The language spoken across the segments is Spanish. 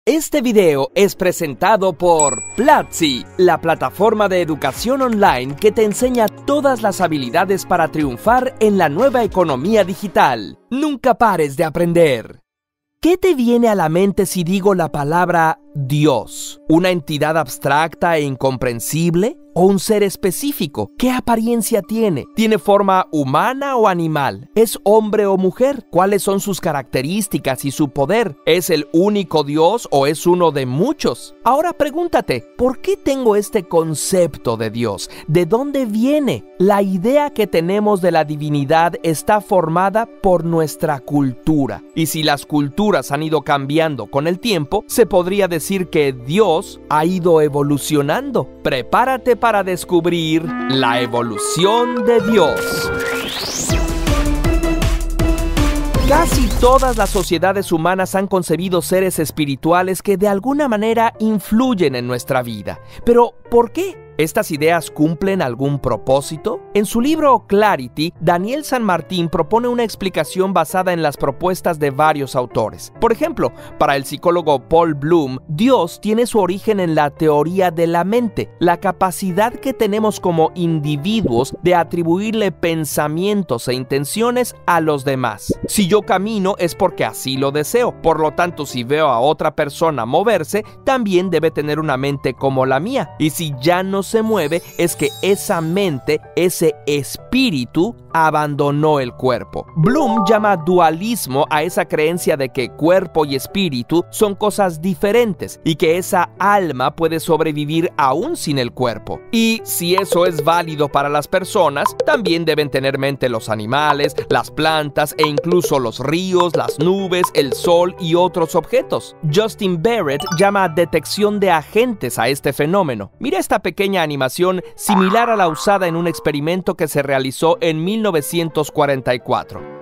Este video es presentado por Platzi, la plataforma de educación online que te enseña todas las habilidades para triunfar en la nueva economía digital. Nunca pares de aprender. ¿Qué te viene a la mente si digo la palabra Dios? ¿Una entidad abstracta e incomprensible? ¿O un ser específico? ¿Qué apariencia tiene? ¿Tiene forma humana o animal? ¿Es hombre o mujer? ¿Cuáles son sus características y su poder? ¿Es el único Dios o es uno de muchos? Ahora pregúntate, ¿por qué tengo este concepto de Dios? ¿De dónde viene? La idea que tenemos de la divinidad está formada por nuestra cultura. Y si las culturas han ido cambiando con el tiempo, se podría decir que Dios ha ido evolucionando. Prepárate para descubrir la evolución de Dios. Casi todas las sociedades humanas han concebido seres espirituales que de alguna manera influyen en nuestra vida. Pero, ¿por qué? ¿Estas ideas cumplen algún propósito? En su libro Clarity, Daniel San Martín propone una explicación basada en las propuestas de varios autores. Por ejemplo, para el psicólogo Paul Bloom, Dios tiene su origen en la teoría de la mente, la capacidad que tenemos como individuos de atribuirle pensamientos e intenciones a los demás. Si yo camino es porque así lo deseo, por lo tanto, si veo a otra persona moverse, también debe tener una mente como la mía. Y si ya no se mueve, es que esa mente, ese espíritu, abandonó el cuerpo. Bloom llama dualismo a esa creencia de que cuerpo y espíritu son cosas diferentes y que esa alma puede sobrevivir aún sin el cuerpo. Y si eso es válido para las personas, también deben tener mente los animales, las plantas e incluso los ríos, las nubes, el sol y otros objetos. Justin Barrett llama detección de agentes a este fenómeno. Mira esta pequeña animación similar a la usada en un experimento que se realizó en 1944.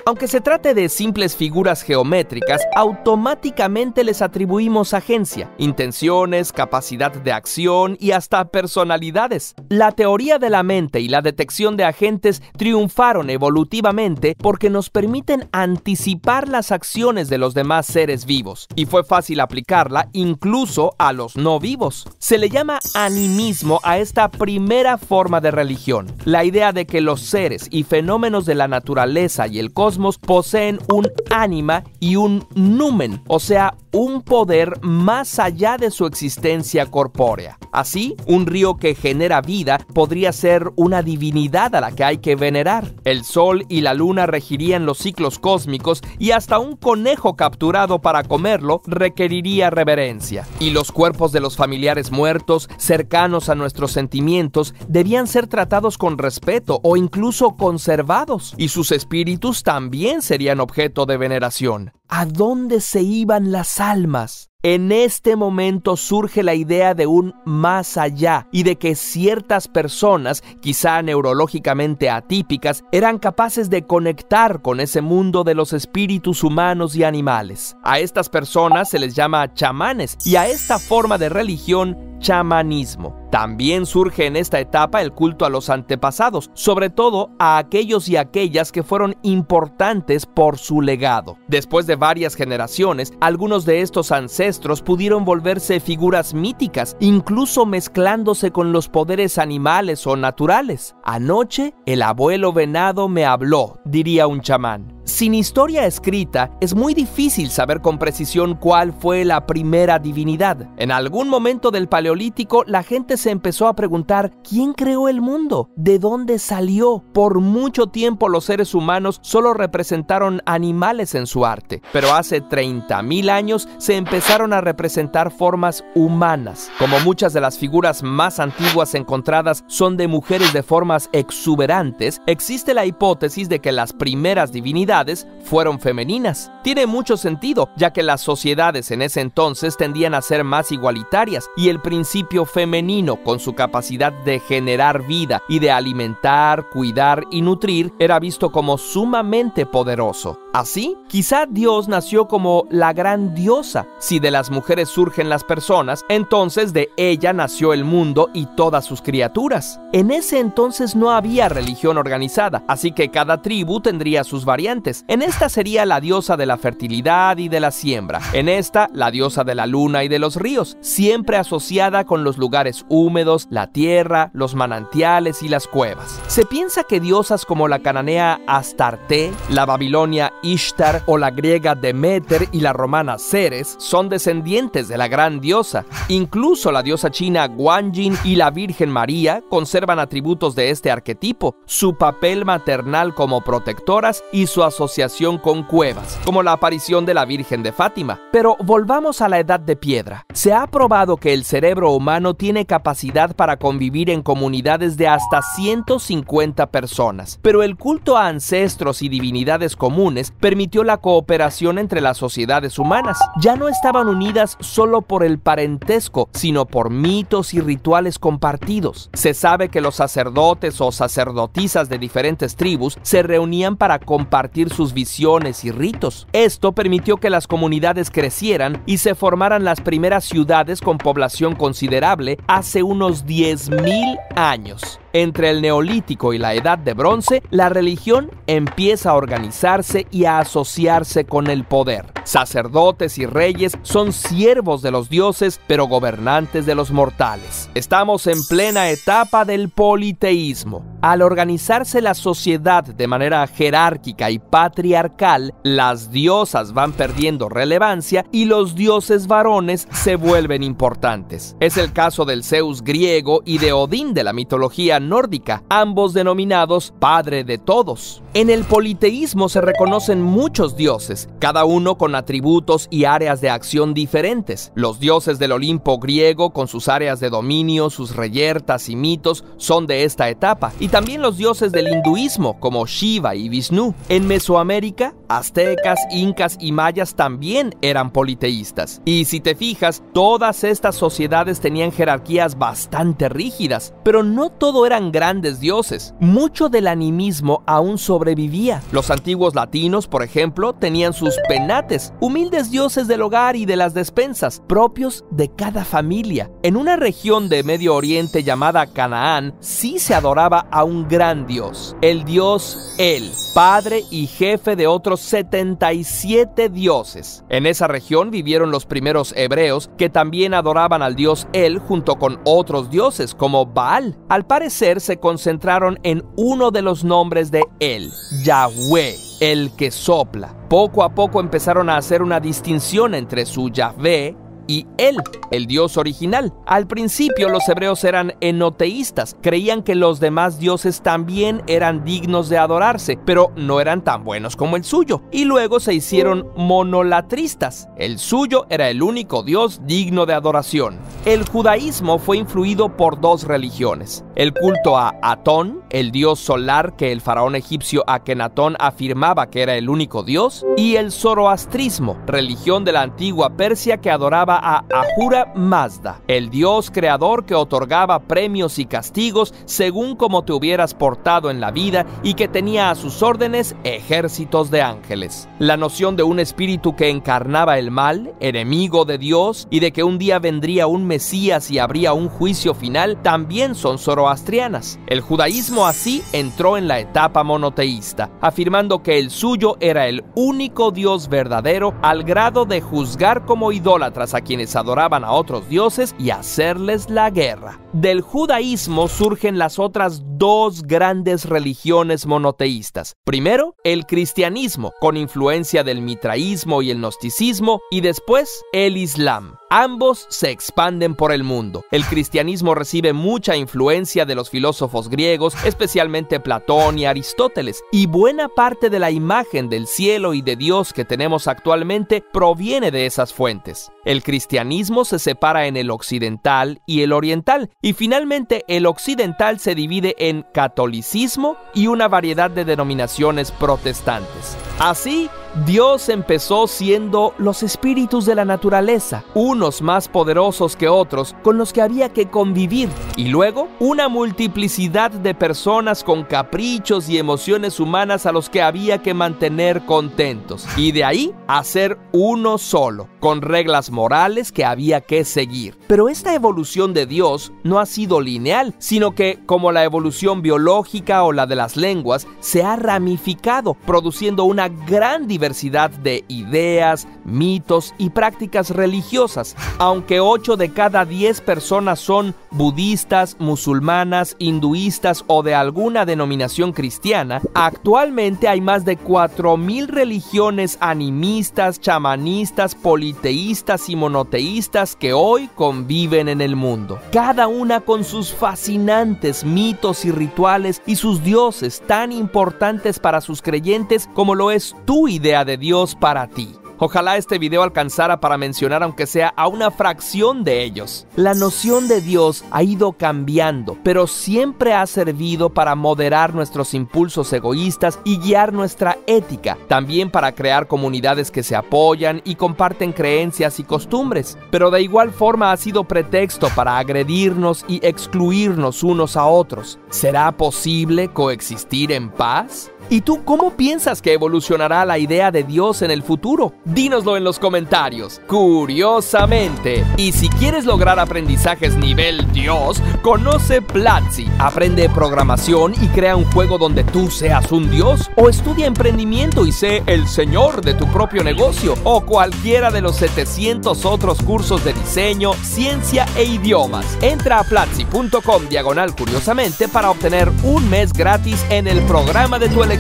Aunque se trate de simples figuras geométricas, automáticamente les atribuimos agencia, intenciones, capacidad de acción y hasta personalidades. La teoría de la mente y la detección de agentes triunfaron evolutivamente porque nos permiten anticipar las acciones de los demás seres vivos, y fue fácil aplicarla incluso a los no vivos. Se le llama animismo a esta primera forma de religión, la idea de que los seres y fenómenos de la naturaleza y el cosmos poseen un ánima y un numen, o sea, un poder más allá de su existencia corpórea. Así, un río que genera vida podría ser una divinidad a la que hay que venerar. El sol y la luna regirían los ciclos cósmicos y hasta un conejo capturado para comerlo requeriría reverencia. Y los cuerpos de los familiares muertos, cercanos a nuestros sentimientos, debían ser tratados con respeto o incluso conservados, y sus espíritus también serían objeto de veneración. ¿A dónde se iban las almas? En este momento surge la idea de un más allá y de que ciertas personas, quizá neurológicamente atípicas, eran capaces de conectar con ese mundo de los espíritus humanos y animales. A estas personas se les llama chamanes y a esta forma de religión, chamanismo. También surge en esta etapa el culto a los antepasados, sobre todo a aquellos y aquellas que fueron importantes por su legado. Después de varias generaciones, algunos de estos ancestros pudieron volverse figuras míticas, incluso mezclándose con los poderes animales o naturales. Anoche, el abuelo venado me habló, diría un chamán. Sin historia escrita, es muy difícil saber con precisión cuál fue la primera divinidad. En algún momento del Paleolítico, la gente se empezó a preguntar ¿quién creó el mundo? ¿De dónde salió? Por mucho tiempo los seres humanos solo representaron animales en su arte, pero hace 30.000 años se empezaron a representar formas humanas. Como muchas de las figuras más antiguas encontradas son de mujeres de formas exuberantes, existe la hipótesis de que las primeras divinidades divinidades fueron femeninas. Tiene mucho sentido, ya que las sociedades en ese entonces tendían a ser más igualitarias y el principio femenino, con su capacidad de generar vida y de alimentar, cuidar y nutrir, era visto como sumamente poderoso. Así, quizá Dios nació como la gran diosa. Si de las mujeres surgen las personas, entonces de ella nació el mundo y todas sus criaturas. En ese entonces no había religión organizada, así que cada tribu tendría sus variantes. En esta sería la diosa de la fertilidad y de la siembra. En esta, la diosa de la luna y de los ríos, siempre asociada con los lugares húmedos, la tierra, los manantiales y las cuevas. Se piensa que diosas como la cananea Astarte, la babilonia Ishtar o la griega Demeter y la romana Ceres son descendientes de la gran diosa. Incluso la diosa china Guanyin y la Virgen María conservan atributos de este arquetipo, su papel maternal como protectoras y su asociación con cuevas, como la aparición de la Virgen de Fátima. Pero volvamos a la Edad de Piedra. Se ha probado que el cerebro humano tiene capacidad para convivir en comunidades de hasta 150 personas, pero el culto a ancestros y divinidades comunes permitió la cooperación entre las sociedades humanas. Ya no estaban unidas solo por el parentesco, sino por mitos y rituales compartidos. Se sabe que los sacerdotes o sacerdotisas de diferentes tribus se reunían para compartir sus visiones y ritos. Esto permitió que las comunidades crecieran y se formaran las primeras ciudades con población considerable hace unos 10.000 años. Entre el Neolítico y la Edad de Bronce, la religión empieza a organizarse y a asociarse con el poder. Sacerdotes y reyes son siervos de los dioses, pero gobernantes de los mortales. Estamos en plena etapa del politeísmo. Al organizarse la sociedad de manera jerárquica y patriarcal, las diosas van perdiendo relevancia y los dioses varones se vuelven importantes. Es el caso del Zeus griego y de Odín de la mitología nórdica, ambos denominados Padre de Todos. En el politeísmo se reconocen muchos dioses, cada uno con atributos y áreas de acción diferentes. Los dioses del Olimpo griego, con sus áreas de dominio, sus reyertas y mitos, son de esta etapa, y también los dioses del hinduismo, como Shiva y Vishnu. En Mesoamérica, aztecas, incas y mayas también eran politeístas. Y si te fijas, todas estas sociedades tenían jerarquías bastante rígidas, pero no todo eran grandes dioses. Mucho del animismo aún sobrevivía. Los antiguos latinos, por ejemplo, tenían sus penates, humildes dioses del hogar y de las despensas, propios de cada familia. En una región de Medio Oriente llamada Canaán, sí se adoraba a un gran dios, el dios El, padre y jefe de otros 77 dioses. En esa región vivieron los primeros hebreos, que también adoraban al dios El junto con otros dioses como Baal. Al parecer se concentraron en uno de los nombres de El, Yahweh, el que sopla. Poco a poco empezaron a hacer una distinción entre su Yahvé y El, el dios original. Al principio los hebreos eran enoteístas, creían que los demás dioses también eran dignos de adorarse, pero no eran tan buenos como el suyo, y luego se hicieron monolatristas. El suyo era el único dios digno de adoración. El judaísmo fue influido por dos religiones: el culto a Atón, el dios solar que el faraón egipcio Akenatón afirmaba que era el único dios, y el zoroastrismo, religión de la antigua Persia que adoraba a Ahura Mazda, el dios creador que otorgaba premios y castigos según cómo te hubieras portado en la vida y que tenía a sus órdenes ejércitos de ángeles. La noción de un espíritu que encarnaba el mal, enemigo de Dios, y de que un día vendría un Mesías y habría un juicio final, también son zoroastrianas. El judaísmo así entró en la etapa monoteísta, afirmando que el suyo era el único Dios verdadero, al grado de juzgar como idólatras a quienes adoraban a otros dioses y hacerles la guerra. Del judaísmo surgen las otras dos grandes religiones monoteístas. Primero, el cristianismo, con influencia del mitraísmo y el gnosticismo, y después el islam. Ambos se expanden por el mundo. El cristianismo recibe mucha influencia de los filósofos griegos, especialmente Platón y Aristóteles, y buena parte de la imagen del cielo y de Dios que tenemos actualmente proviene de esas fuentes. El cristianismo cristianismo se separa en el occidental y el oriental, y finalmente el occidental se divide en catolicismo y una variedad de denominaciones protestantes. Así, Dios empezó siendo los espíritus de la naturaleza, unos más poderosos que otros, con los que había que convivir, y luego una multiplicidad de personas con caprichos y emociones humanas a los que había que mantener contentos, y de ahí hacer uno solo, con reglas morales que había que seguir. Pero esta evolución de Dios no ha sido lineal, sino que, como la evolución biológica o la de las lenguas, se ha ramificado, produciendo una gran diversidad de ideas, mitos y prácticas religiosas. Aunque 8 de cada 10 personas son budistas, musulmanas, hinduistas o de alguna denominación cristiana, actualmente hay más de 4,000 religiones animistas, chamanistas, politeístas y monoteístas que hoy conviven en el mundo, cada una con sus fascinantes mitos y rituales y sus dioses tan importantes para sus creyentes como lo es tu idea de Dios para ti. Ojalá este video alcanzara para mencionar aunque sea a una fracción de ellos. La noción de Dios ha ido cambiando, pero siempre ha servido para moderar nuestros impulsos egoístas y guiar nuestra ética, también para crear comunidades que se apoyan y comparten creencias y costumbres. Pero de igual forma ha sido pretexto para agredirnos y excluirnos unos a otros. ¿Será posible coexistir en paz? ¿Y tú cómo piensas que evolucionará la idea de Dios en el futuro? Dínoslo en los comentarios, curiosamente. Y si quieres lograr aprendizajes nivel Dios, conoce Platzi. Aprende programación y crea un juego donde tú seas un Dios. O estudia emprendimiento y sé el señor de tu propio negocio. O cualquiera de los 700 otros cursos de diseño, ciencia e idiomas. Entra a platzi.com/curiosamente para obtener un mes gratis en el programa de tu elección.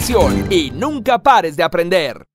Y nunca pares de aprender.